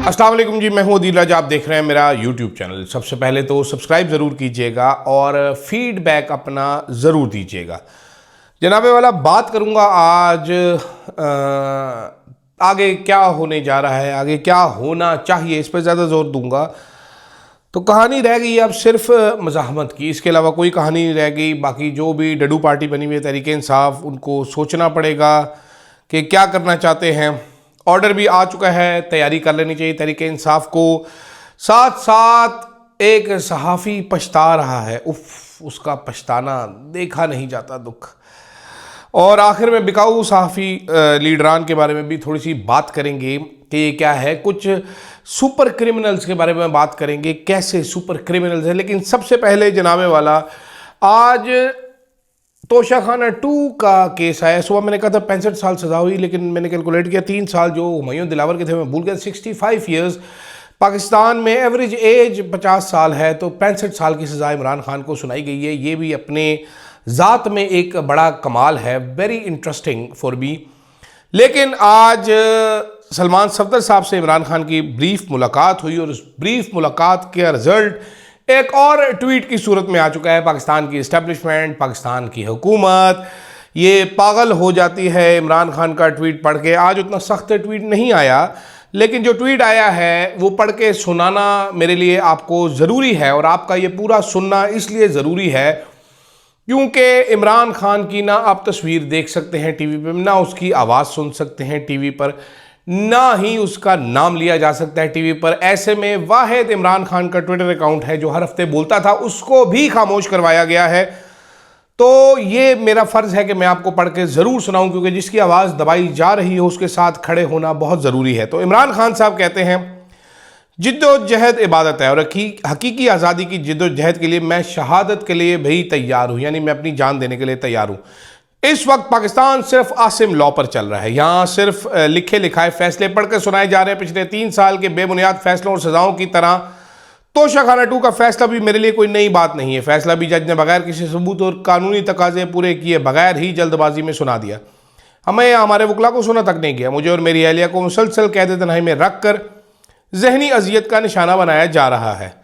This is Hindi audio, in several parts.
अस्सलाम वालेकुम जी, मैं हूं अदील राजा। आप देख रहे हैं मेरा यूट्यूब चैनल। सबसे पहले तो सब्सक्राइब ज़रूर कीजिएगा और फीडबैक अपना ज़रूर दीजिएगा। जनाबे वाला, बात करूंगा आज आगे क्या होने जा रहा है, आगे क्या होना चाहिए, इस पर ज़्यादा जोर दूंगा। तो कहानी रह गई अब सिर्फ मज़ाहमत की, इसके अलावा कोई कहानी नहीं रह गई। बाकी जो भी डडू पार्टी बनी हुई है तहरीक इंसाफ, उनको सोचना पड़ेगा कि क्या करना चाहते हैं। ऑर्डर भी आ चुका है, तैयारी कर लेनी चाहिए तहरीक इंसाफ को। साथ साथ एक सहाफ़ी पछता रहा है, उफ, उसका पछताना देखा नहीं जाता, दुख। और आखिर में बिकाऊ सहाफ़ी लीडरान के बारे में भी थोड़ी सी बात करेंगे कि ये क्या है। कुछ सुपर क्रिमिनल्स के बारे में बात करेंगे, कैसे सुपर क्रिमिनल्स हैं। लेकिन सबसे पहले जनाबे वाला, आज तोशाखाना 2 का केस आया। सुबह मैंने कहा था 65 साल सज़ा हुई, लेकिन मैंने कैलकुलेट किया 3 साल जो हुमायूं दिलावर के थे मैं भूल गया। 65 ईयर्स, पाकिस्तान में एवरेज एज 50 साल है, तो 65 साल की सज़ा इमरान खान को सुनाई गई है। ये भी अपने ज़ात में एक बड़ा कमाल है, वेरी इंटरेस्टिंग फॉर मी। लेकिन आज सलमान सफदर साहब से इमरान खान की ब्रीफ मुलाकात हुई और उस ब्रीफ मुलाकात का रिजल्ट एक और ट्वीट की सूरत में आ चुका है। पाकिस्तान की इस्टेब्लिशमेंट, पाकिस्तान की हुकूमत ये पागल हो जाती है इमरान खान का ट्वीट पढ़ के। आज उतना सख्त ट्वीट नहीं आया, लेकिन जो ट्वीट आया है वो पढ़ के सुनाना मेरे लिए आपको ज़रूरी है। और आपका ये पूरा सुनना इसलिए ज़रूरी है क्योंकि इमरान खान की ना आप तस्वीर देख सकते हैं टीवी पे, ना उसकी आवाज़ सुन सकते हैं टीवी पर, ना ही उसका नाम लिया जा सकता है टीवी पर। ऐसे में वाहिद इमरान खान का ट्विटर अकाउंट है जो हर हफ्ते बोलता था, उसको भी खामोश करवाया गया है। तो ये मेरा फ़र्ज़ है कि मैं आपको पढ़ के ज़रूर सुनाऊं, क्योंकि जिसकी आवाज़ दबाई जा रही हो उसके साथ खड़े होना बहुत ज़रूरी है। तो इमरान खान साहब कहते हैं, जिद्दोजहद इबादत है और हकीकी आज़ादी की जिद्दोजहद के लिए मैं शहादत के लिए भी तैयार हूँ, यानी मैं अपनी जान देने के लिए तैयार हूँ। इस वक्त पाकिस्तान सिर्फ आसिम लॉ पर चल रहा है। यहाँ सिर्फ लिखे लिखाए फैसले पढ़कर सुनाए जा रहे हैं। पिछले 3 साल के बेबुनियाद फैसलों और सजाओं की तरह तोशाखाना 2 का फैसला भी मेरे लिए कोई नई बात नहीं है। फैसला भी जज ने बगैर किसी सबूत और कानूनी तकाजे पूरे किए बगैर ही जल्दबाजी में सुना दिया। हमें हमारे वकला को सुना तक नहीं किया। मुझे और मेरी अहलिया को मुसलसल कैद तन्हाई में रख कर जहनी अजियत का निशाना बनाया जा रहा है।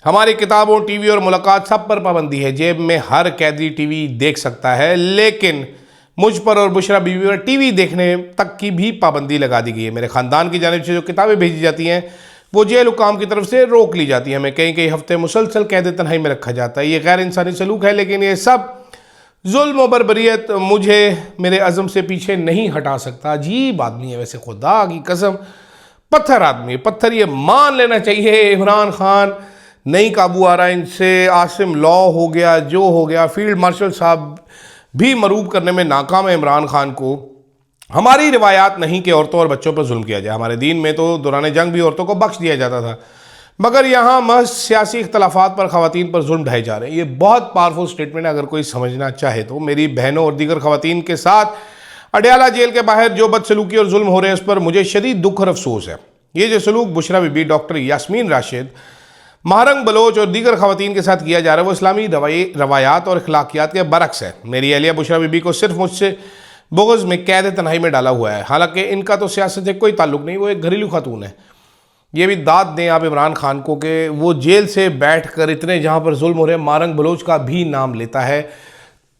हमारी किताबों, टीवी और मुलाकात सब पर पाबंदी है। जेब में हर कैदी टीवी देख सकता है, लेकिन मुझ पर और बुशरा बीवी पर टीवी देखने तक की भी पाबंदी लगा दी गई है। मेरे ख़ानदान की जानिब से जो किताबें भेजी जाती हैं वो जेल हुकाम की तरफ से रोक ली जाती है। हमें कई कई हफ्ते मुसलसल कैद तन्हाई में रखा जाता है। ये गैर इंसानी सलूक है, लेकिन ये सब जुल्म और बरबरियत मुझे मेरे अज़म से पीछे नहीं हटा सकता। अजीब आदमी है वैसे, खुदा की कसम पत्थर आदमी, पत्थर। ये मान लेना चाहिए इमरान खान नहीं काबू आ रहा इनसे। आसिम लॉ हो गया, जो हो गया, फील्ड मार्शल साहब भी मरूब करने में नाकाम है इमरान खान को। हमारी रिवायात नहीं कि औरतों और बच्चों पर जुल्म किया जाए। हमारे दीन में तो दौरान जंग भी औरतों को बख्श दिया जाता था, मगर यहाँ महज सियासी इख्तलाफात पर ख़वातीन पर जुल्म ढाए जा रहे हैं। ये बहुत पावरफुल स्टेटमेंट है। अगर कोई समझना चाहे तो मेरी बहनों और दीगर ख़वातीन के साथ अडयाला जेल के बाहर जो बदसलूकी और जुल्म हो रहे हैं उस पर मुझे शदीद दुख और अफसोस है। ये जो सलूक बुशरा बीबी, डॉक्टर यास्मीन राशिद, महारंग बलोच और दीगर ख़वातीन के साथ किया जा रहा है वो इस्लामी रवायात और अखलाकियात के बरक्स है। मेरी अहलिया बुशरा बीबी को सिर्फ मुझसे बुग़्ज़ में कैद तन्हाई में डाला हुआ है। हालांकि इनका तो सियासत से कोई ताल्लुक नहीं, वो एक घरेलू खातून है। ये भी दाद दें आप इमरान खान को कि वो जेल से बैठ कर इतने जहाँ पर जुल्म हो रहे हैं महारंग बलोच का भी नाम लेता है।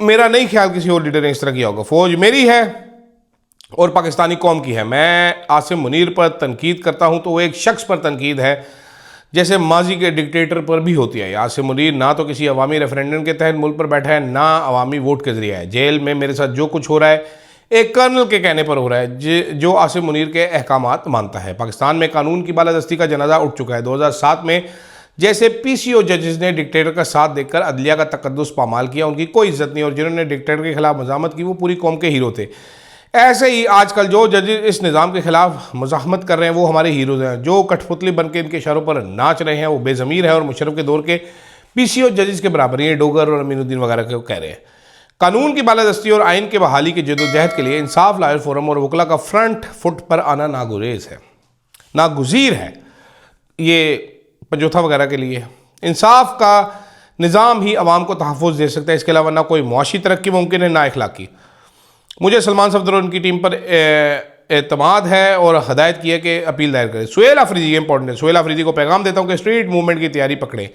मेरा नहीं ख्याल किसी और लीडर ने इस तरह किया होगा। फ़ौज मेरी है और पाकिस्तानी कौम की है। मैं आसिम मुनीर पर तनकीद करता हूँ तो वो एक शख्स पर तनकीद है, जैसे माजी के डिक्टेटर पर भी होती है। आसिम मुनीर ना तो किसी अवामी रेफरेंडम के तहत मुल्क पर बैठा है, ना अवामी वोट के ज़रिए है। जेल में मेरे साथ जो कुछ हो रहा है एक कर्नल के कहने पर हो रहा है जो आसिम मुनीर के अहकामात मानता है। पाकिस्तान में कानून की बालादस्ती का जनाजा उठ चुका है। 2007 में जैसे PCO जजेस ने डिक्टेटर का साथ देकर अदलिया का तकद्दुस पामाल किया, उनकी कोई इज्जत नहीं, और जिन्होंने डिक्टेटर के खिलाफ मज़ामत की वो पूरी कौम के हीरो थे। ऐसे ही आजकल जो जज इस निज़ाम के खिलाफ मुज़ाहमत कर रहे हैं वो हमारे हीरोज़ हैं। जो कठपुतली बन के इनके इशारों पर नाच रहे हैं वो बेज़मीर है और मुशर्रफ के दौर के PCO जजेस के बराबर, ये डोगर और अमीनुद्दीन वगैरह को कह रहे हैं। कानून की बालादस्ती और आइन के बहाली की जदोजहद के लिए इंसाफ लायर फोरम और वकला का फ्रंट फुट पर आना नागुरेज है, नागुज़ीर है। ये पंजोथा वगैरह के लिए इंसाफ का निज़ाम ही अवाम को तहफ़्फ़ुज़ दे सकता है। इसके अलावा ना कोई मुआशी तरक्की मुमकिन है, ना इखलाकी। मुझे सलमान सफदर और उनकी टीम पर एतमाद है और हदायत की है कि अपील दायर करें। सुहेल आफरीदी, ये इंपॉर्टेंट है, सुहेल आफरीदी को पैगाम देता हूँ कि स्ट्रीट मूवमेंट की तैयारी पकड़ें,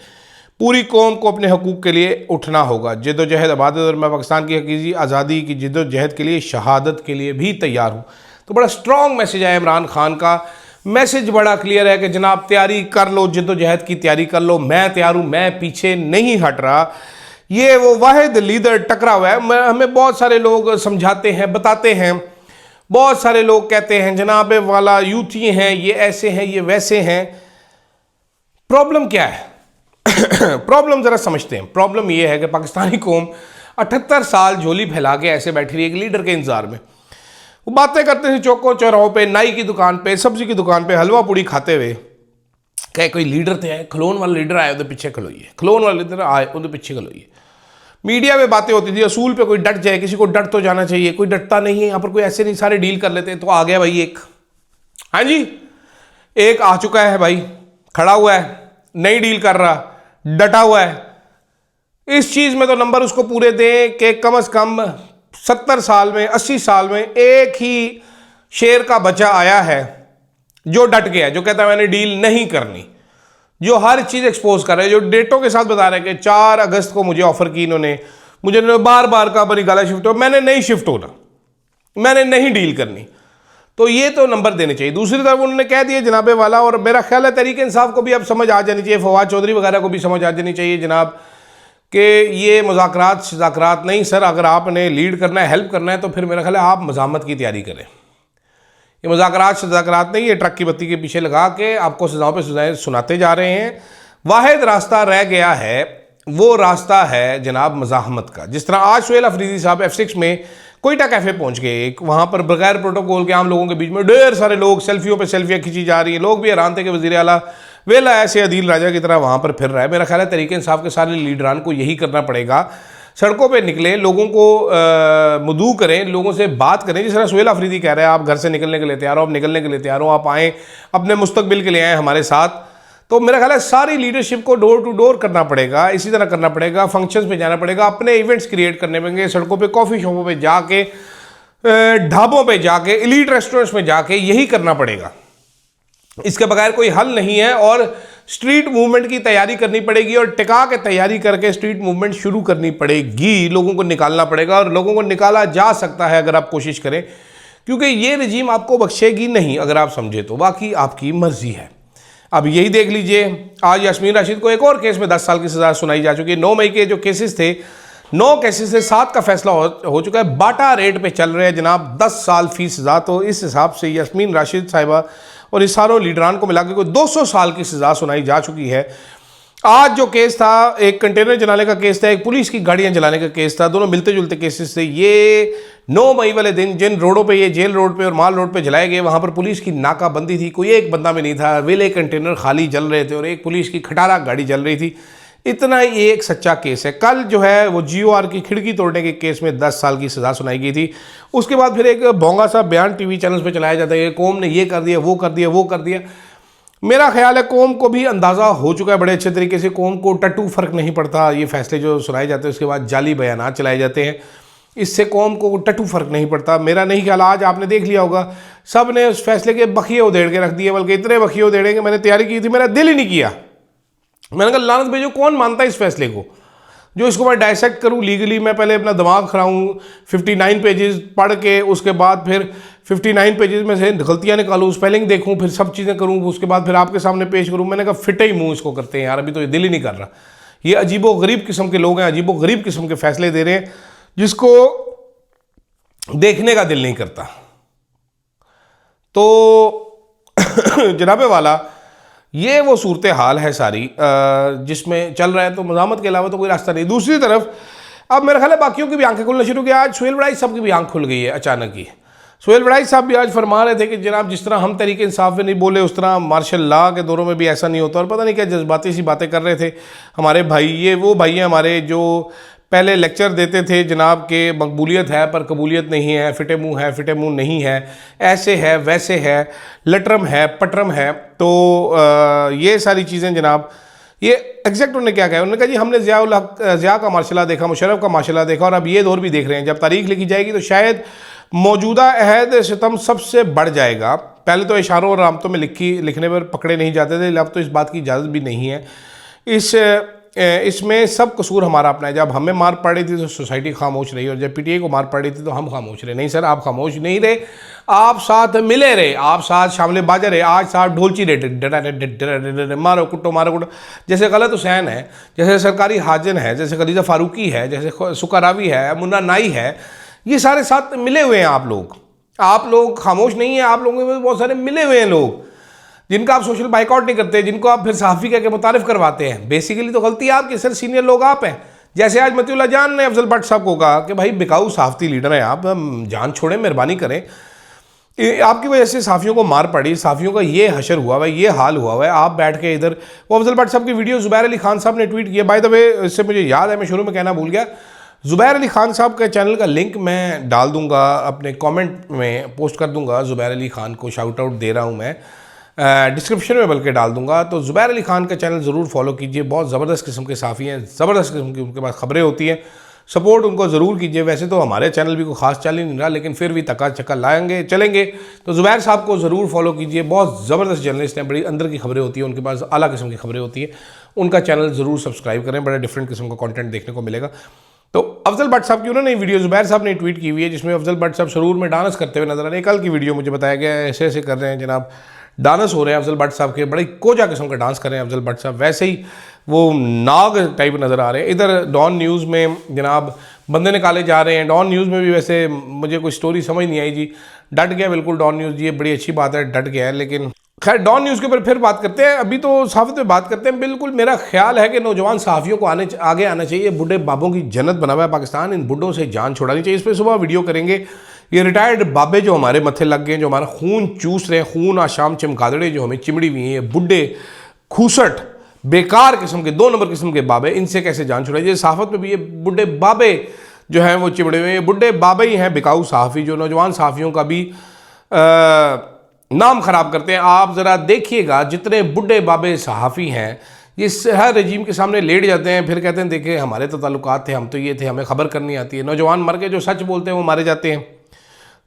पूरी कौम को अपने हकूक़ के लिए उठना होगा। जद्दोजहद आबादत और मैं पाकिस्तान की हकीकी आज़ादी की जद्दोजहद के लिए शहादत के लिए भी तैयार हूँ। तो बड़ा स्ट्रॉन्ग मैसेज है इमरान खान का, मैसेज बड़ा क्लियर है कि जनाब तैयारी कर लो, जद्दोजहद की तैयारी कर लो, मैं तैयार हूँ, मैं पीछे नहीं हट रहा। ये वो वाहिद लीडर टकरा हुआ है। हमें बहुत सारे लोग समझाते हैं, बताते हैं, बहुत सारे लोग कहते हैं जनाब वाला यूथी हैं, ये ऐसे हैं, ये वैसे हैं। प्रॉब्लम क्या है? प्रॉब्लम ज़रा समझते हैं। प्रॉब्लम ये है कि पाकिस्तानी कौम 78 साल झोली फैला के ऐसे बैठी रही है एक लीडर के इंतजार में। वो बातें करते थे चौकों चौराहों पे, नाई की दुकान पे, सब्जी की दुकान पे हलवा पूड़ी खाते हुए, कहे कोई लीडर थे, खलोन वाला लीडर आए उधर पीछे खलोइए, खलोन वाला लीडर आए उधर पीछे खलोइए। मीडिया में बातें होती थी असूल पे कोई डट जाए, किसी को डट तो जाना चाहिए, कोई डटता नहीं है यहाँ पर, कोई ऐसे नहीं, सारे डील कर लेते। तो आ गया भाई एक, हाँ जी, एक आ चुका है भाई, खड़ा हुआ है, नहीं डील कर रहा, डटा हुआ है। इस चीज में तो नंबर उसको पूरे दें कि कम से कम 70 साल में, 80 साल में एक ही शेर का बच्चा आया है जो डट गया, जो कहता है मैंने डील नहीं करनी, जो हर चीज एक्सपोज कर रहे हैं, जो डेटों के साथ बता रहे हैं कि 4 अगस्त को मुझे ऑफर की इन्होंने, मुझे बार बार कहा बनी गाला शिफ्ट हो, मैंने नहीं शिफ्ट होना, मैंने नहीं डील करनी। तो ये तो नंबर देने चाहिए। दूसरी तरफ उन्होंने कह दिया जनाबे वाला, और मेरा ख्याल है तहरीक इंसाफ को भी अब समझ आ जानी चाहिए, फवाद चौधरी वगैरह को भी समझ आ जानी चाहिए जनाब कि ये मुज़ाकरात नहीं सर, अगर आपने लीड करना है, हेल्प करना है, तो फिर मेरा ख्याल है आप मज़ामत की तैयारी करें। ये मुज़ाकरात नहीं, ये ट्रक की बत्ती के पीछे लगा के आपको सजाओं पे सजाएं सुनाते जा रहे हैं। वाहिद रास्ता रह गया है, वो रास्ता है जनाब मज़ाहमत का। जिस तरह आज सुहेल आफरीदी साहब F6 में कोयटा कैफे पहुंच गए, एक वहां पर बगैर प्रोटोकॉल के आम लोगों के बीच में ढेर सारे लोग, सेल्फियों पे सेल्फियां खींची जा रही है, लोग भी हैरान थे कि वज़ीर आला वेला ऐसे अदील राजा की तरह वहां पर फिर रहा है। मेरा ख्याल है तहरीक इंसाफ के सारे लीडरान को यही करना पड़ेगा, सड़कों पे निकले, लोगों को मदऊ करें, लोगों से बात करें। जिस तरह सुहेल आफरीदी कह रहे हैं आप घर से निकलने के लिए तैयार हो, आप निकलने के लिए तैयार हो, आप आएँ, अपने मुस्तकबिल के लिए आएँ हमारे साथ। तो मेरा ख्याल है सारी लीडरशिप को डोर टू डोर करना पड़ेगा, इसी तरह करना पड़ेगा, फंक्शंस पे जाना पड़ेगा, अपने इवेंट्स क्रिएट करने पड़ेंगे, सड़कों पे, कॉफ़ी शॉपों पे जाके, ढाबों पे जाके, एलीट रेस्टोरेंट्स में जाके, यही करना पड़ेगा। इसके बगैर कोई हल नहीं है। और स्ट्रीट मूवमेंट की तैयारी करनी पड़ेगी और टिका के तैयारी करके स्ट्रीट मूवमेंट शुरू करनी पड़ेगी, लोगों को निकालना पड़ेगा, और लोगों को निकाला जा सकता है अगर आप कोशिश करें, क्योंकि ये रजीम आपको बख्शेगी नहीं अगर आप समझे तो, बाकी आपकी मर्जी है। अब यही देख लीजिए, आज यास्मीन राशिद को एक और केस में 10 साल की सजा सुनाई जा चुकी है। 9 मई के जो केसेस थे, 9 केसेस से 7 का फैसला हो चुका है, बाटा रेट पे चल रहे हैं जनाब 10 साल फी सजा। तो इस हिसाब से यास्मीन राशिद साहिबा और इस सारों लीडरान को मिलाकर कोई 200 साल की सजा सुनाई जा चुकी है। आज जो केस था, एक कंटेनर जलाने का केस था, एक पुलिस की गाड़ियां जलाने का केस था, दोनों मिलते जुलते केसेस थे। ये 9 मई वाले दिन जिन रोडों पे, ये जेल रोड पे और माल रोड पे जलाए गए, वहां पर पुलिस की नाकाबंदी थी, कोई एक बंदा भी नहीं था, वेले कंटेनर खाली जल रहे थे और एक पुलिस की खटारा गाड़ी जल रही थी। इतना ही एक सच्चा केस है। कल जो है वो GOR की खिड़की तोड़ने के केस में 10 साल की सजा सुनाई गई थी। उसके बाद फिर एक भोंगा सा बयान टीवी चैनल्स पे चलाया जाता है, कौम ने ये कर दिया, वो कर दिया, वो कर दिया। मेरा ख्याल है कौम को भी अंदाज़ा हो चुका है बड़े अच्छे तरीके से, कौम को टट्टू फर्क नहीं पड़ता। ये फैसले जो सुनाए जाते हैं उसके बाद जाली बयानात चलाए जाते हैं, इससे कौम को टट्टू फर्क नहीं पड़ता। मेरा नहीं ख्याल, आज आपने देख लिया होगा, सब ने उस फैसले के बखिए उधेड़ के रख दिए, बल्कि इतने बखिए उधेड़े कि मैंने तैयारी की थी, मेरा दिल ही नहीं किया। मैंने कहा लानत भेजो, कौन मानता है इस फैसले को, जो इसको मैं डायसेक्ट करूं लीगली। मैं पहले अपना दिमाग खराऊं, 59 पेजेस पढ़ के, उसके बाद फिर 59 पेजेस में से गलतियां निकालूं, स्पेलिंग देखूं, फिर सब चीज़ें करूं, उसके बाद फिर आपके सामने पेश करूं। मैंने कहा फिटे ही मुंह इसको करते हैं यार, अभी तो ये दिल ही नहीं कर रहा। ये अजीबो गरीब किस्म के लोग हैं, अजीबो गरीब किस्म के फैसले दे रहे हैं, जिसको देखने का दिल नहीं करता। तो जनाबे वाला, ये वो सूरत हाल है सारी जिसमें चल रहा है। तो मज़ामत के अलावा तो कोई रास्ता नहीं। दूसरी तरफ अब मेरा ख्याल है बाकियों की भी आंखें खुलना शुरू की। आज सुहेल वड़ाइच साहब की भी आंख खुल गई है अचानक ही। सुहेल वड़ाइच साहब भी आज फरमा रहे थे कि जनाब जिस तरह हम तरीके इंसाफ में नहीं बोले, उस तरह मार्शल लॉ के दौरों में भी ऐसा नहीं होता। और पता नहीं क्या जज्बाती सी बातें कर रहे थे हमारे भाई। ये वो भाई हैं हमारे जो पहले लेक्चर देते थे जनाब के मकबूलियत है पर कबूलियत नहीं है, फिटे मुंह है, फिटे मुंह नहीं है, ऐसे है, वैसे है, लटरम है, पटरम है। तो ये सारी चीज़ें जनाब, ये एग्जैक्ट उन्होंने क्या कहा, उन्होंने कहा जी हमने ज़िया का मार्शल लॉ देखा, मुशर्रफ का मार्शल लॉ देखा, और अब ये दौर भी देख रहे हैं। जब तारीख लिखी जाएगी तो शायद मौजूदा अहद सितम सबसे बढ़ जाएगा। पहले तो इशारों और रामतों में लिखने पर पकड़े नहीं जाते थे, अब तो इस बात की इजाज़त भी नहीं है। इसमें सब कसूर हमारा अपना है। जब हमें मार पड़ रही थी तो सोसाइटी खामोश रही, और जब पीटीआई को मार पड़ रही थी तो हम खामोश रहे। नहीं सर, आप खामोश नहीं रहे, आप साथ मिले रहे, आप साथ शामिल बाजा रहे, आज साथ ढोलची रहे, मारो कुटो मारो कुटो। जैसे गलत हुसैन है, जैसे सरकारी हाजन है, जैसे खलीजा फारूकी है, जैसे सुकारावी है, मुन्ना नाई है, ये सारे साथ मिले हुए हैं। आप लोग खामोश नहीं है, आप लोगों में बहुत सारे मिले हुए हैं लोग जिनका आप सोशल बाइकआउट नहीं करते, जिनको आप फिर सहाफ़ी कह के मुतारिफ करवाते हैं। बेसिकली तो गलती आपकी सर, सीनियर लोग आप हैं। जैसे आज मतीउल्लाह जान ने अफजल भट्ट साहब को कहा कि भाई बिकाऊ सहाफ़ती लीडर हैं आप, जान छोड़ें, मेहरबानी करें, आपकी वजह से सहाफ़ियों को मार पड़ी, सहाफ़ियों का ये हशर हुआ है, ये हाल हुआ है, आप बैठ के इधर। वो अफजल भट्ट साहब की वीडियो ज़ुबैर अली खान साहब ने ट्वीट किया। बाय द वे, इससे मुझे याद है, मैं शुरू में कहना भूल गया, ज़ुबैर अली खान साहब के चैनल का लिंक मैं डाल दूंगा, अपने कमेंट में पोस्ट कर दूंगा। ज़ुबैर अली खान को शाउट आउट दे रहा हूं मैं, डिस्क्रिप्शन में बल्कि डाल दूंगा। तो ज़ुबैर अली खान का चैनल ज़रूर फॉलो कीजिए, बहुत ज़बरदस्त किस्म के साफ़ी हैं, ज़बरदस्त किस्म की उनके पास खबरें होती हैं, सपोर्ट उनको ज़रूर कीजिए। वैसे तो हमारे चैनल भी कोई खास चल ही नहीं रहा, लेकिन फिर भी तका चक्का लाएंगे चलेंगे, तो ज़ुबैर साहब को ज़रूर फॉलो कीजिए। बहुत ज़बरदस्त जर्नलिस्ट हैं, बड़ी अंदर की खबरें होती हैं उनके पास, आला किस्म की खबरें होती है। उनका चैनल ज़रूर सब्सक्राइब करें, बड़ा डिफरेंट किस्म का कॉन्टेंट देखने को मिलेगा। तो अफजल भट्ट साहब की उन्होंने वीडियो ज़ुबैर साहब ने ट्वीट की हुई है, जिसमें अफजल भट्ट साहब शरूर में डांस करते हुए नजर आ रहे हैं। कल की वीडियो मुझे बताया गया है, ऐसे ऐसे कर रहे हैं जनाब, डांस हो रहे हैं अफजल भट्ट साहब के, बड़े कोजा किस्म का डांस कर रहे हैं अफजल भट्ट साहब, वैसे ही वो नाग टाइप नज़र आ रहे हैं। इधर डॉन न्यूज़ में जनाब बंदे निकाले जा रहे हैं। डॉन न्यूज़ में भी वैसे मुझे कोई स्टोरी समझ नहीं आई जी, डट गया बिल्कुल डॉन न्यूज़, ये बड़ी अच्छी बात है, डट गया है। लेकिन खैर, डॉन न्यूज़ के ऊपर फिर बात करते हैं, अभी तो सहाफ़त पे बात करते हैं। बिल्कुल मेरा ख्याल है कि नौजवान सहाफ़ियों को आगे आना चाहिए। बुढ़े बाबों की जन्नत बना हुआ है पाकिस्तान, इन बुढ़ों से जान छुड़ानी चाहिए। इस पर सुबह वीडियो करेंगे। ये रिटायर्ड बाबे जो हमारे मत्थे लग गए, जो हमारा खून चूस रहे हैं, खून आशाम चमगादड़े जो हमें चिमड़ी हुई हैं, ये बुढ़े खूसट बेकार किस्म के 2 नंबर किस्म के बाबे, इनसे कैसे जान छुड़ाई। सहाफ़त में भी ये बुढ़े बाबे जो हैं वो चिमड़े हुए हैं, बुढ़े बाबे ही हैं बिकाऊ सहाफ़ी, जो नौजवान सहाफ़ियों का भी नाम ख़राब करते हैं। आप ज़रा देखिएगा, जितने बुढ़े बाबे सहाफ़ी हैं ये हर रजीम के सामने लेट जाते हैं, फिर कहते हैं देखिए हमारे तो ताल्लुकात थे, हम तो ये थे, हमें खबर करनी आती है। नौजवान मर के जो सच बोलते हैं वो मारे जाते हैं,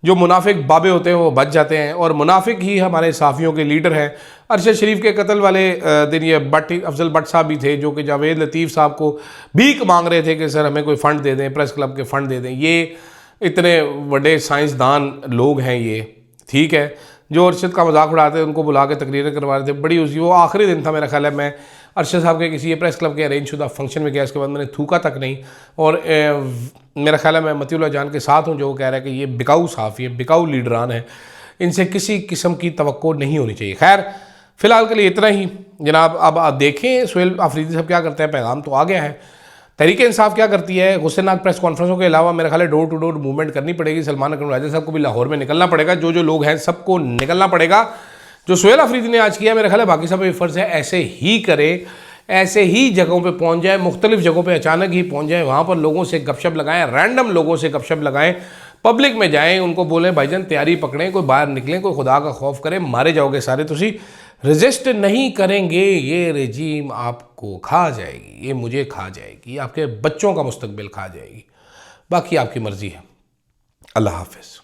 जो मुनाफिक बाबे होते हैं वो बच जाते हैं, और मुनाफिक ही हमारे सहाफ़ियों के लीडर हैं। अरशद शरीफ के कत्ल वाले दिन ये अफजल भट्ट साहब भी थे, जो कि जावेद लतीफ़ साहब को भीख मांग रहे थे कि सर हमें कोई फ़ंड दे दें, प्रेस क्लब के फ़ंड दे दें। ये इतने बड़े साइंसदान लोग हैं ये, ठीक है, जो अरशद का मजाक उड़ाते थे, उनको बुला के तकरीरें करवा रहे थे। बड़ी उसी वो आखिरी दिन था मेरा ख्याल है, मैं अरशद साहब के किसी प्रेस क्लब के अरेंज शुदा फंक्शन में गया, उसके बाद मैंने थूका तक नहीं। और मेरा ख्याल है मैं मतीउल्लाह जान के साथ हूँ, जो कह रहा है कि ये बिकाऊ सहाफ़ी है, बिकाऊ लीडरान है, इनसे किसी किस्म की तवक्को नहीं होनी चाहिए। खैर, फ़िलहाल के लिए इतना ही जनाब। अब आप देखें सुहेल आफरीदी साहब क्या करते हैं, पैगाम तो आ गया है। तहरीक इंसाफ क्या करती है, गुस्सेनाक प्रेस कॉन्फ्रेंसों के अलावा मेरा ख्याल है डोर टू डोर मूवमेंट करनी पड़ेगी। सलमान अकरम राजा साहब को भी लाहौर में निकलना पड़ेगा, जो लोग हैं सबको निकलना पड़ेगा। जो सुहेल आफरीदी ने आज किया, मेरा ख्याल है बाकी सब ये फ़र्ज़ है ऐसे ही करे, ऐसे ही जगहों पे पहुंच जाए, मुख्तलिफ जगहों पे अचानक ही पहुंच जाए, वहाँ पर लोगों से गपशप लगाएं, रैंडम लोगों से गपशप लगाएं, पब्लिक में जाएं, उनको बोलें भाईजान तैयारी पकड़ें, कोई बाहर निकलें, कोई खुदा का खौफ करें, मारे जाओगे सारे, तुसी रेजिस्ट नहीं करेंगे, ये रेजीम आपको खा जाएगी, ये मुझे खा जाएगी, आपके बच्चों का मुस्तकबिल खा जाएगी। बाकी आपकी मर्ज़ी है। अल्लाह हाफ़िज़।